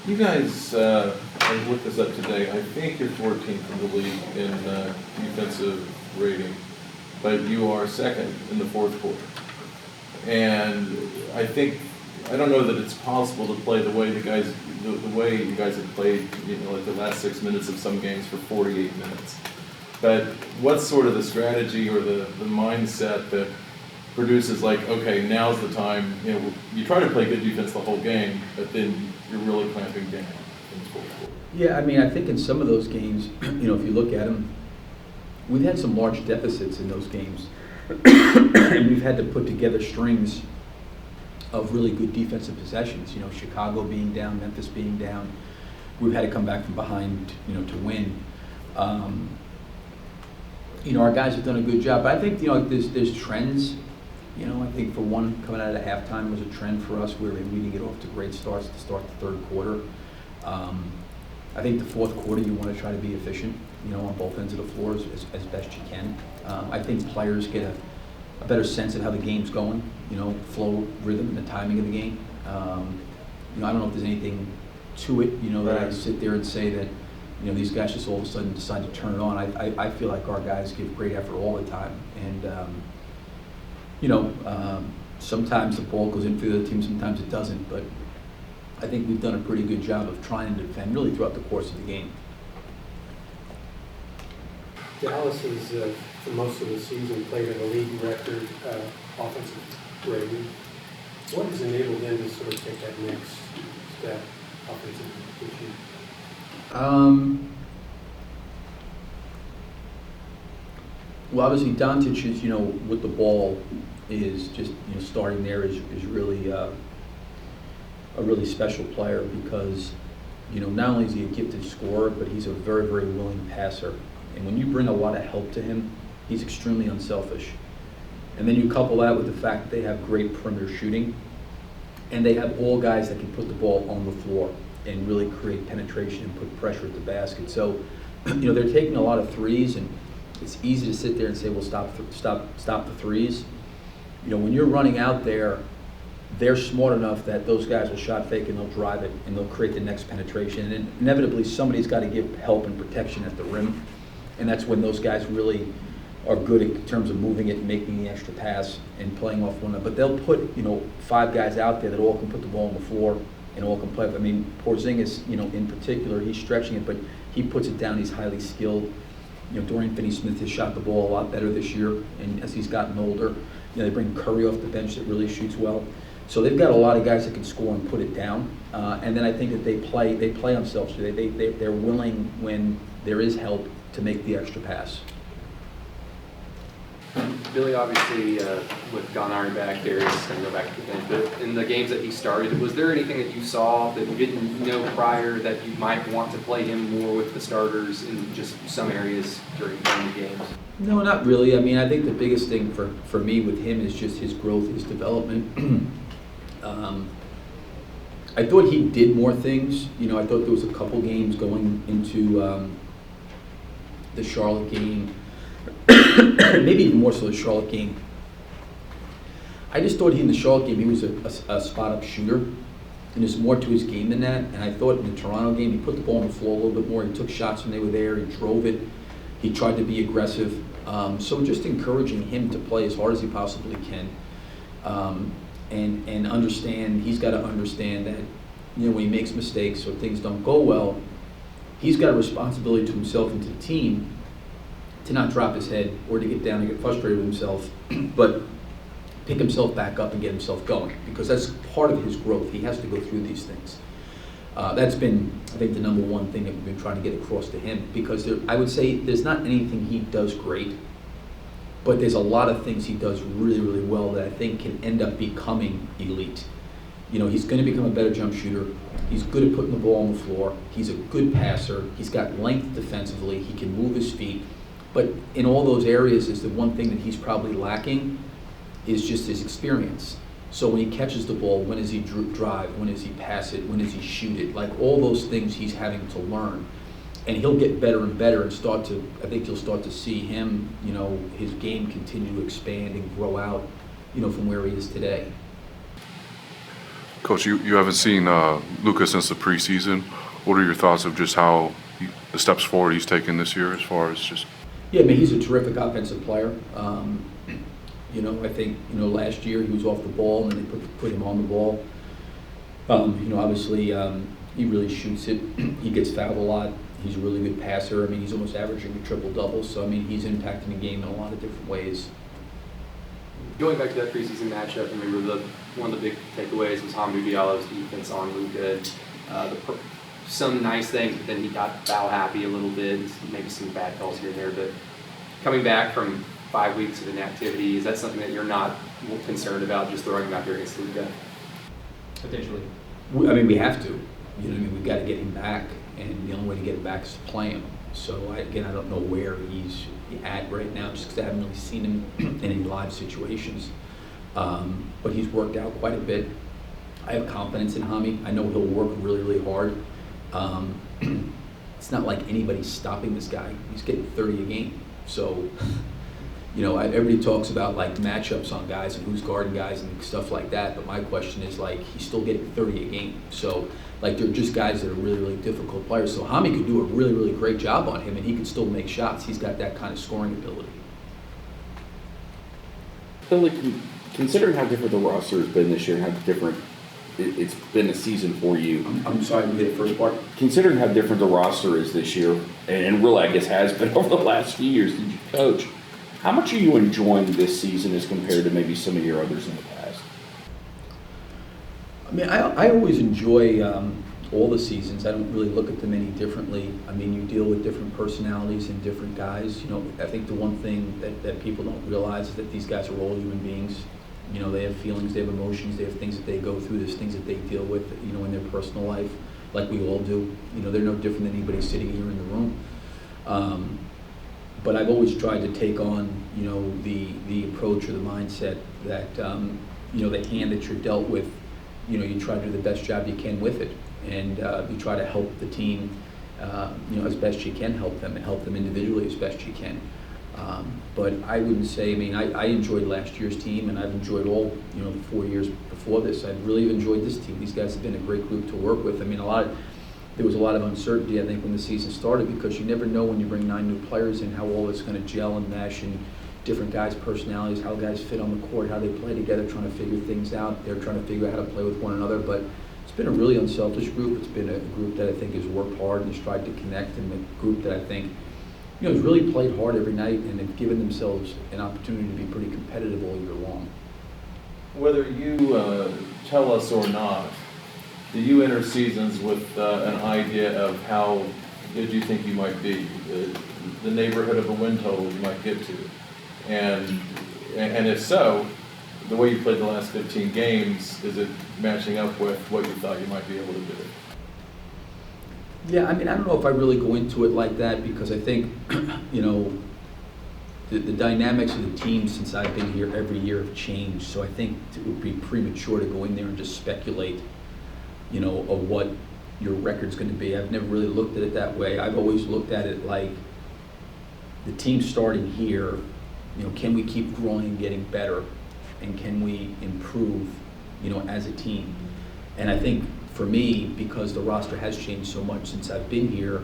You guys, I looked this up today. I think you're 14th in the league in defensive rating, but you are second in the fourth quarter. And I don't know that it's possible to play the way the way you guys have played, like the last 6 minutes of some games for 48 minutes. But what's sort of the strategy or the mindset that produces like, okay, now's the time, you try to play good defense the whole game, but then you're really clamping down in the fourth quarter? Yeah, I mean, I think in some of those games, if you look at them, we've had some large deficits in those games. And we've had to put together strings of really good defensive possessions. Chicago being down, Memphis being down. We've had to come back from behind, to win. Our guys have done a good job. But I think, there's trends. I think for one, coming out of halftime was a trend for us where we didn't get off to great starts to start the third quarter. I think the fourth quarter you want to try to be efficient, on both ends of the floor as best you can. I think players get a better sense of how the game's going, flow, rhythm, and the timing of the game. I don't know if there's anything to it, that I sit there and say that, these guys just all of a sudden decide to turn it on. I feel like our guys give great effort all the time. And, sometimes the ball goes in for the other team, sometimes it doesn't. But I think we've done a pretty good job of trying to defend really throughout the course of the game. Dallas has, for most of the season, played at a league record offensive rating. What has enabled them to sort of take that next step offensively this year? Well, obviously, Doncic is, with the ball, is just, starting there is really a really special player because, not only is he a gifted scorer, but he's a very, very willing passer. And when you bring a lot of help to him, he's extremely unselfish. And then you couple that with the fact that they have great perimeter shooting, and they have all guys that can put the ball on the floor and really create penetration and put pressure at the basket. So, they're taking a lot of threes, and it's easy to sit there and say, well, stop the threes. When you're running out there, they're smart enough that those guys will shot fake and they'll drive it and they'll create the next penetration. And inevitably, somebody's got to give help and protection at the rim. And that's when those guys really are good in terms of moving it and making the extra pass and playing off one another. But they'll put, 5 guys out there that all can put the ball on the floor and all can play. I mean, Porzingis, in particular, he's stretching it, but he puts it down. He's highly skilled. Dorian Finney-Smith has shot the ball a lot better this year, and as he's gotten older, they bring Curry off the bench that really shoots well. So they've got a lot of guys that can score and put it down. And then I think that they play unselfishly. They're willing when there is help to make the extra pass. Billy, obviously, with Gallinari back there, he's going to go back to the bench. But in the games that he started, was there anything that you saw that you didn't know prior that you might want to play him more with the starters in just some areas during the games? No, not really. I mean, I think the biggest thing for me with him is just his growth, his development. I thought he did more things. I thought there was a couple games going into the Charlotte game, maybe even more so the Charlotte game. I just thought in the Charlotte game he was a spot-up shooter, and there's more to his game than that. And I thought in the Toronto game he put the ball on the floor a little bit more. He took shots when they were there. He drove it. He tried to be aggressive. So just encouraging him to play as hard as he possibly can, and understand, he's got to understand that when he makes mistakes or things don't go well, he's got a responsibility to himself and to the team to not drop his head or to get down and get frustrated with himself, but pick himself back up and get himself going, because that's part of his growth. He has to go through these things. That's been, I think, the number one thing that we've been trying to get across to him, because I would say there's not anything he does great, but there's a lot of things he does really, really well that I think can end up becoming elite. He's going to become a better jump shooter. He's good at putting the ball on the floor. He's a good passer. He's got length defensively. He can move his feet. But in all those areas is the one thing that he's probably lacking is just his experience. So when he catches the ball, when does he drive? When does he pass it? When does he shoot it? Like all those things he's having to learn. And he'll get better and better and I think you'll start to see him, his game continue to expand and grow out, from where he is today. Coach, you haven't seen Luka since the preseason. What are your thoughts of just how the steps forward he's taken this year as far as just? Yeah, I mean, he's a terrific offensive player. I think, last year he was off the ball and then they put him on the ball. Obviously, he really shoots it. He gets fouled a lot. He's a really good passer. I mean, he's almost averaging a triple-double. So, I mean, he's impacting the game in a lot of different ways. Going back to that preseason matchup, I remember one of the big takeaways was Hamidou Diallo's defense on Luka. Some nice things, but then he got foul happy a little bit, maybe some bad calls here and there. But coming back from 5 weeks of inactivity, is that something that you're not concerned about, just throwing him out there against Luka? Potentially. I mean, we have to. We've got to get him back, and the only way to get him back is to play him. So, I don't know where he's at right now, just because I haven't really seen him in any live situations. But he's worked out quite a bit. I have confidence in Hami. I know he'll work really, really hard. It's not like anybody's stopping this guy. He's getting 30 a game. So, everybody talks about like matchups on guys and who's guarding guys and stuff like that. But my question is like, he's still getting 30 a game. So, like, they're just guys that are really, really difficult players. So Hami could do a really, really great job on him, and he could still make shots. He's got that kind of scoring ability. Billy, considering how different the roster has been this year and how different it's been a season for you. I'm sorry, we did the first part. Considering how different the roster is this year, and really, I guess, has been over the last few years that you coach, how much are you enjoying this season as compared to maybe some of your others in the past? I mean, I always enjoy all the seasons. I don't really look at them any differently. I mean, you deal with different personalities and different guys. I think the one thing that people don't realize is that these guys are all human beings. They have feelings, they have emotions, they have things that they go through, there's things that they deal with, in their personal life, like we all do. They're no different than anybody sitting here in the room. But I've always tried to take on, the approach or the mindset that, the hand that you're dealt with, you try to do the best job you can with it. And you try to help the team, as best you can help them and help them individually as best you can. But I wouldn't say, I enjoyed last year's team, and I've enjoyed all, the 4 years before this. I've really enjoyed this team. These guys have been a great group to work with. There was a lot of uncertainty, I think, when the season started, because you never know when you bring 9 new players in how all it's going to gel and mesh, and different guys' personalities, how guys fit on the court, how they play together, trying to figure things out. They're trying to figure out how to play with one another. But it's been a really unselfish group. It's been a group that I think has worked hard and has tried to connect, and a group that I think has really played hard every night and have given themselves an opportunity to be pretty competitive all year long. Whether you tell us or not, do you enter seasons with an idea of how good you think you might be, the neighborhood of a win total you might get to? And if so, the way you played the last 15 games, is it matching up with what you thought you might be able to do? Yeah, I don't know if I really go into it like that, because I think, the dynamics of the team since I've been here every year have changed. So I think it would be premature to go in there and just speculate, of what your record's going to be. I've never really looked at it that way. I've always looked at it like the team starting here, can we keep growing and getting better, and can we improve, as a team? And I think for me, because the roster has changed so much since I've been here,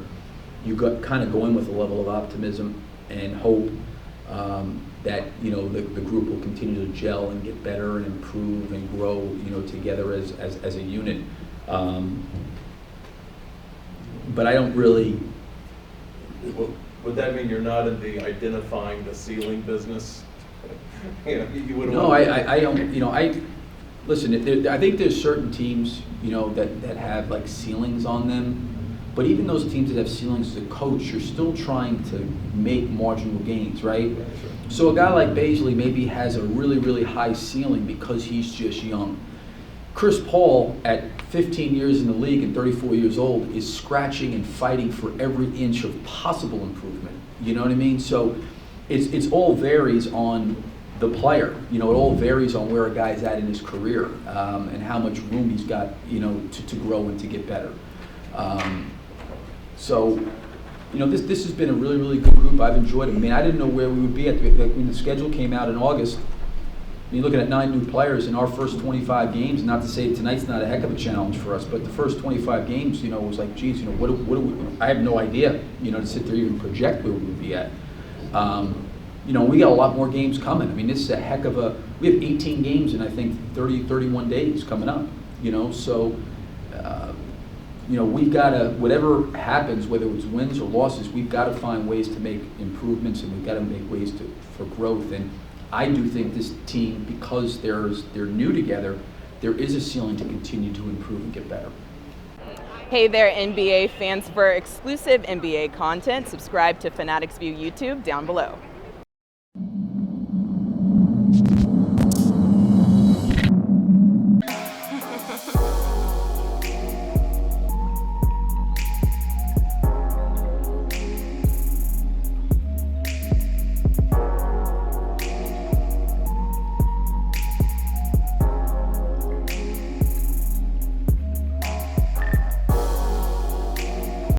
you got kind of go in with a level of optimism and hope that the group will continue to gel and get better and improve and grow, together as a unit. But I don't really. Would that mean you're not in the identifying the ceiling business? You wouldn't. No, I don't. Listen, I think there's certain teams, that have like ceilings on them. But even those teams that have ceilings as a coach, you're still trying to make marginal gains, right? So a guy like Baisley maybe has a really, really high ceiling because he's just young. Chris Paul, at 15 years in the league and 34 years old, is scratching and fighting for every inch of possible improvement. You know what I mean? So it's all varies on the player. It all varies on where a guy's at in his career, and how much room he's got, to grow and to get better. So, this has been a really, really good group. I've enjoyed it. I didn't know where we would be when the schedule came out in August. you're looking at 9 new players in our first 25 games. Not to say tonight's not a heck of a challenge for us, but the first 25 games, it was like, geez, what do we? I have no idea, to sit there even project where we would be at. We got a lot more games coming. I mean, this is a heck of a. We have 18 games in I think 31 days coming up. So. We've got to, whatever happens, whether it's wins or losses, we've got to find ways to make improvements, and we've got to make ways for growth. And I do think this team, because they're new together, there is a ceiling to continue to improve and get better. Hey there, NBA fans. For exclusive NBA content, subscribe to Fanatics View YouTube down below.